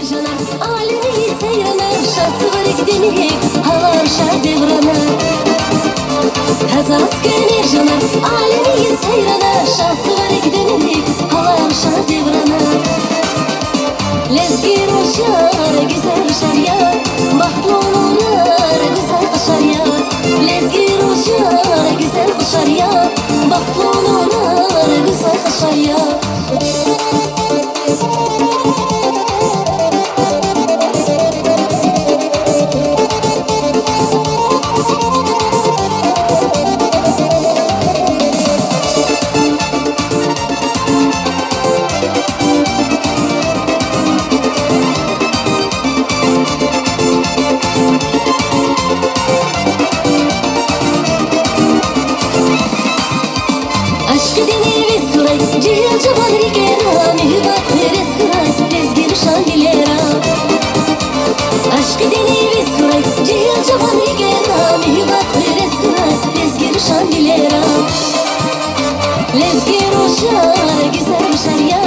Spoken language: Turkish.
janar alemi seyrana şatır gideni havar şadevrana Hazas gelir janar alemi seyrana şatır gideni havar şadevrana Lezgir uçar güzel şarya Bahtlular güzel kışarya Lezgir uçar güzel kışarya Bahtlular güzel kışarya Lezgir uçar güzel şarya